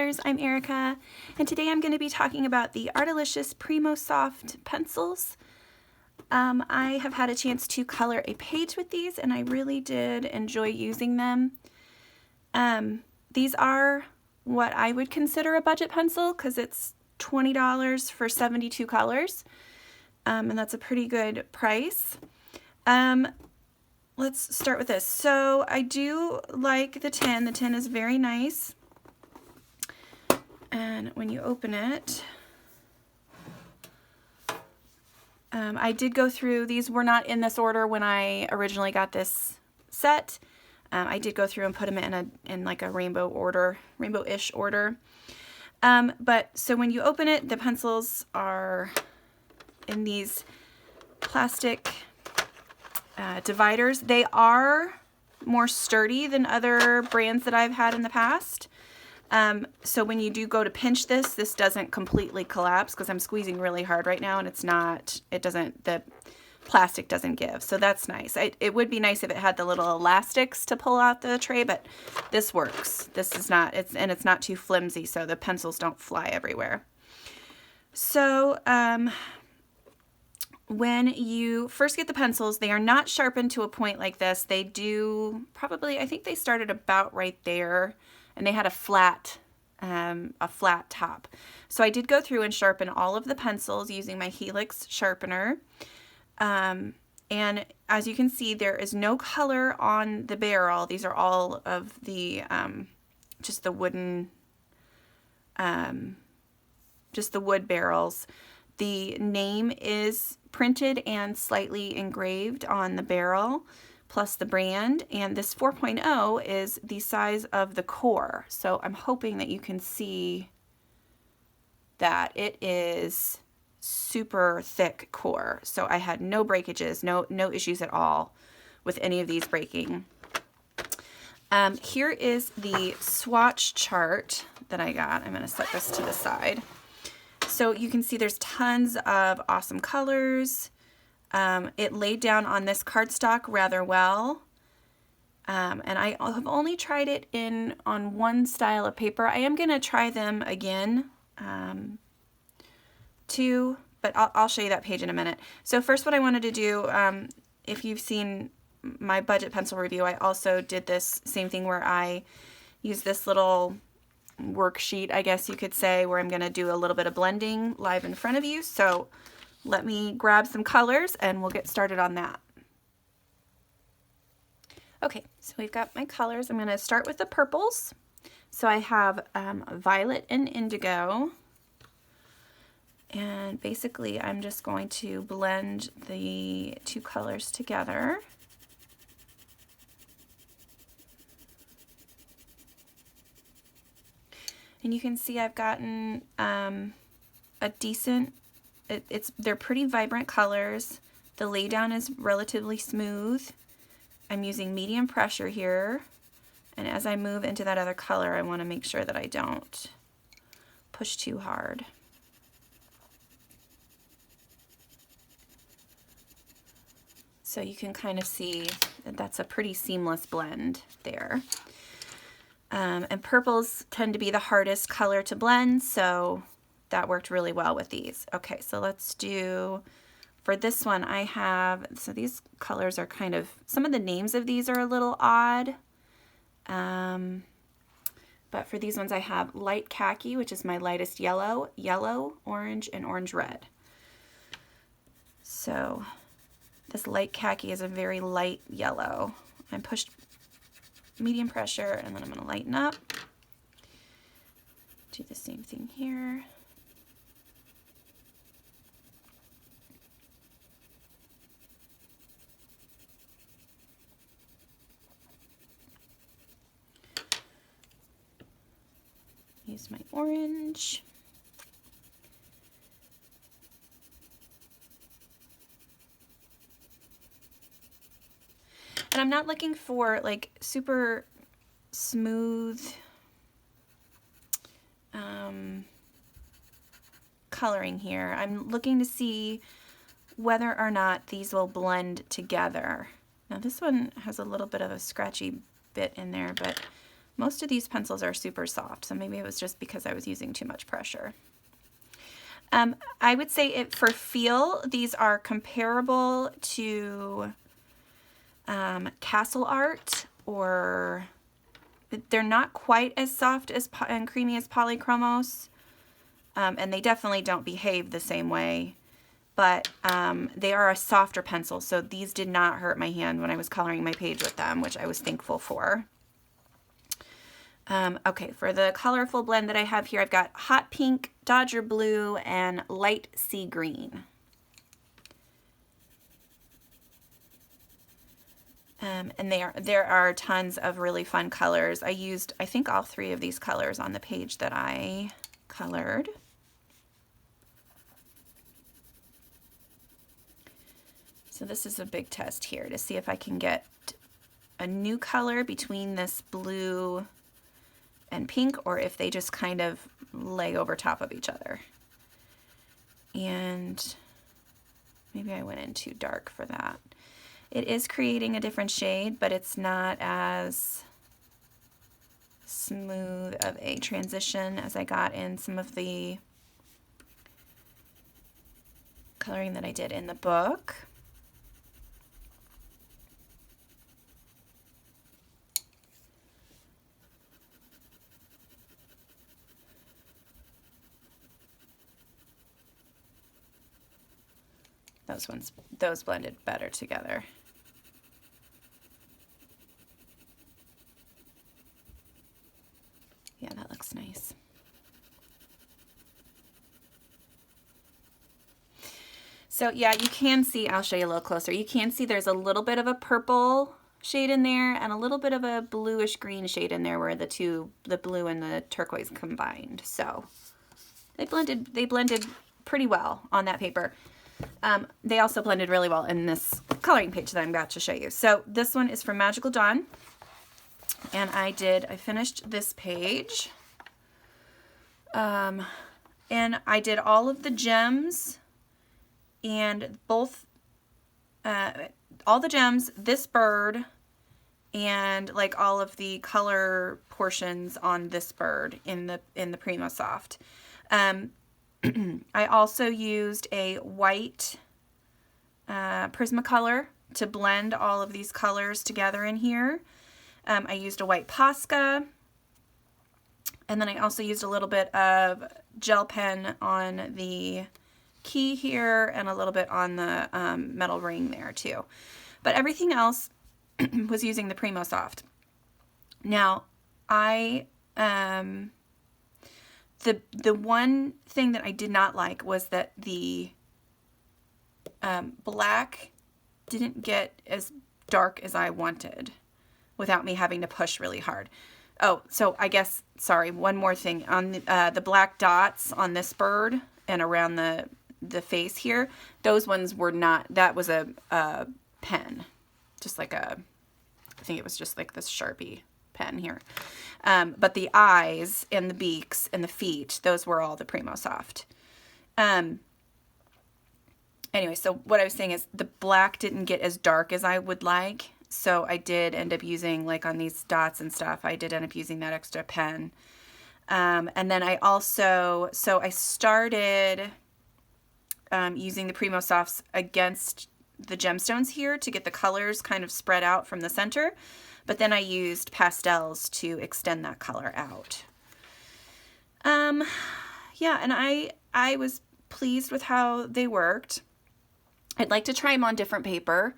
colors, I'm Erica, and today I'm going to be talking about the Artlicious Primosoft pencils. I have had a chance to color a page with these, and I really did enjoy using them. These are what I would consider a budget pencil because it's $20 for 72 colors, and that's a pretty good price. Let's start with this. So I do like the tin. The tin is very nice. And when you open it, I did go through, these were not in this order when I originally got this set. I did go through and put them in like a rainbow order, rainbow-ish order. But so when you open it, the pencils are in these plastic dividers. They are more sturdy than other brands that I've had in the past. So when you do go to pinch this, this doesn't completely collapse because I'm squeezing really hard right now and the plastic doesn't give. So that's nice. It would be nice if it had the little elastics to pull out the tray, but this works. This is not, it's not too flimsy, so the pencils don't fly everywhere. So, when you first get the pencils, they are not sharpened to a point like this. They do probably, I think they started about right there, and they had a flat top. So I did go through and sharpen all of the pencils using my Helix sharpener. And as you can see, there is no color on the barrel. These are all of the, just the wooden, just the wood barrels. The name is printed and slightly engraved on the barrel, plus the brand, and this 4.0 is the size of the core. So I'm hoping that you can see that it is super thick core. So I had no breakages, no issues at all with any of these breaking. Here is the swatch chart that I got. I'm going to set this to the side. So you can see there's tons of awesome colors. It laid down on this cardstock rather well. And I have only tried it on one style of paper. I am going to try them again too, but I'll show you that page in a minute. So first what I wanted to do, if you've seen my budget pencil review, I also did this same thing where I used this little worksheet, I guess you could say, where I'm going to do a little bit of blending live in front of you. So let me grab some colors and we'll get started on that. Okay, so we've got my colors. I'm going to start with the purples. So I have violet and indigo. And basically I'm just going to blend the two colors together. And you can see I've gotten a decent, they're pretty vibrant colors. The laydown is relatively smooth. I'm using medium pressure here. And as I move into that other color, I want to make sure that I don't push too hard. So you can kind of see that that's a pretty seamless blend there. And purples tend to be the hardest color to blend, so that worked really well with these. Okay, so let's do, for this one I have, so these colors are kind of, some of the names of these are a little odd. But for these ones I have light khaki, which is my lightest yellow, orange, and orange red. So this light khaki is a very light yellow. I pushed medium pressure, and then I'm going to lighten up. Do the same thing here. Use my orange. And I'm not looking for like super smooth coloring here. I'm looking to see whether or not these will blend together. Now this one has a little bit of a scratchy bit in there, but Most of these pencils are super soft, so maybe it was just because I was using too much pressure. I would say for feel, these are comparable to Castle Art, or they're not quite as soft as and creamy as Polychromos, and they definitely don't behave the same way, but they are a softer pencil, so these did not hurt my hand when I was coloring my page with them, which I was thankful for. Okay, for the colorful blend that I have here, I've got Hot Pink, Dodger Blue, and Light Sea Green. And there are tons of really fun colors. I used, I think, all 3 of these colors on the page that I colored. So this is a big test here to see if I can get a new color between this blue and pink, or if they just kind of lay over top of each other. And maybe I went in too dark for that. It is creating a different shade, but it's not as smooth of a transition as I got in some of the coloring that I did in the book. Those blended better together. Yeah, that looks nice. So yeah, you can see, I'll show you a little closer. You can see there's a little bit of a purple shade in there and a little bit of a bluish green shade in there where the blue and the turquoise combined. So they blended pretty well on that paper. They also blended really well in this coloring page that I'm about to show you. So this one is from Magical Dawn, and I finished this page, and I did all of the gems, and all the gems, this bird, and like all of the color portions on this bird in the Primosoft. I also used a white Prismacolor to blend all of these colors together in here. I used a white Posca, and then I also used a little bit of gel pen on the key here and a little bit on the metal ring there too. But everything else was using the Primosoft. Now, the one thing that I did not like was that the black didn't get as dark as I wanted without me having to push really hard. Oh, so I guess, sorry, one more thing. On the black dots on this bird and around the face here, those ones were not, that was a pen. Just like I think it was just like this Sharpie pen here. But the eyes and the beaks and the feet, those were all the Primosoft. Anyway, so what I was saying is the black didn't get as dark as I would like. So I did end up using, like on these dots and stuff, I did end up using that extra pen. And then I also, so I started using the Primosofts against the gemstones here to get the colors kind of spread out from the center. But then I used pastels to extend that color out. Yeah, and I was pleased with how they worked. I'd like to try them on different paper.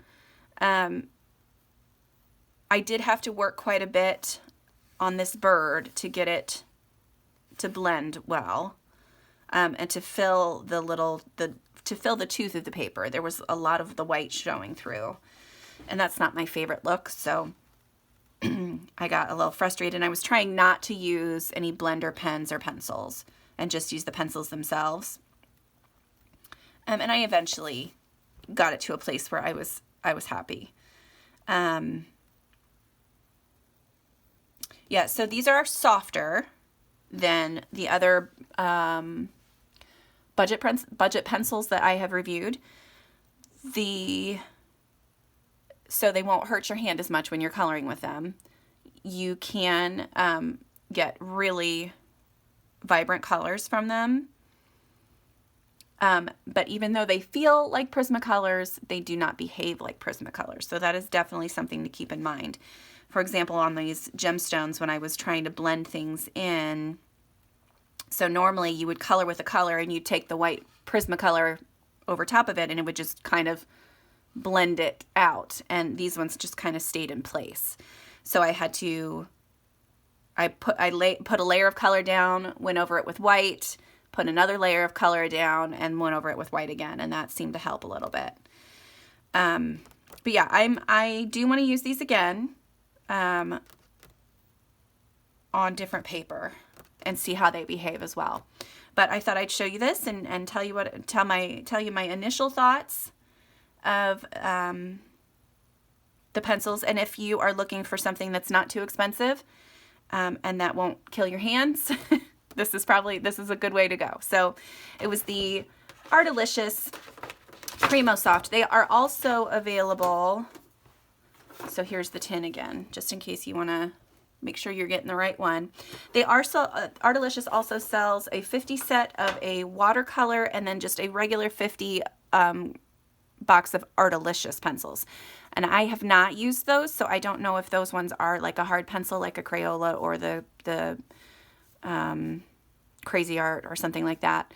I did have to work quite a bit on this bird to get it to blend well, and to fill the tooth of the paper. There was a lot of the white showing through, and that's not my favorite look, so I got a little frustrated, and I was trying not to use any blender pens or pencils and just use the pencils themselves. And I eventually got it to a place where I was happy. Yeah, so these are softer than the other budget pencils that I have reviewed. So they won't hurt your hand as much when you're coloring with them. you can get really vibrant colors from them. But even though they feel like Prismacolors, they do not behave like Prismacolors. So that is definitely something to keep in mind. For example, on these gemstones, when I was trying to blend things in, so normally you would color with a color and you'd take the white Prismacolor over top of it and it would just kind of blend it out. And these ones just kind of stayed in place. So I had to, put a layer of color down, went over it with white, put another layer of color down, and went over it with white again. And that seemed to help a little bit. But yeah, I do want to use these again on different paper and see how they behave as well. But I thought I'd show you this and tell you my initial thoughts of the pencils. And if you are looking for something that's not too expensive and that won't kill your hands, this is a good way to go. So it was the Artlicious Primosoft. They are also available. So here's the tin again, just in case you want to make sure you're getting the right one. They are Artlicious also sells a 50 set of a watercolor and then just a regular 50 box of Artlicious pencils. And I have not used those, so I don't know if those ones are like a hard pencil, like a Crayola or the Crazy Art or something like that.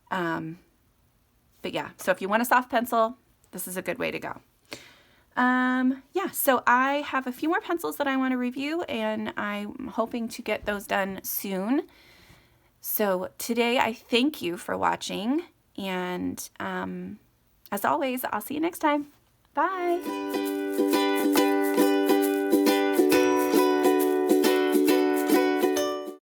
But yeah, so if you want a soft pencil, this is a good way to go. Yeah, so I have a few more pencils that I want to review, and I'm hoping to get those done soon. So today I thank you for watching, and as always, I'll see you next time. Bye!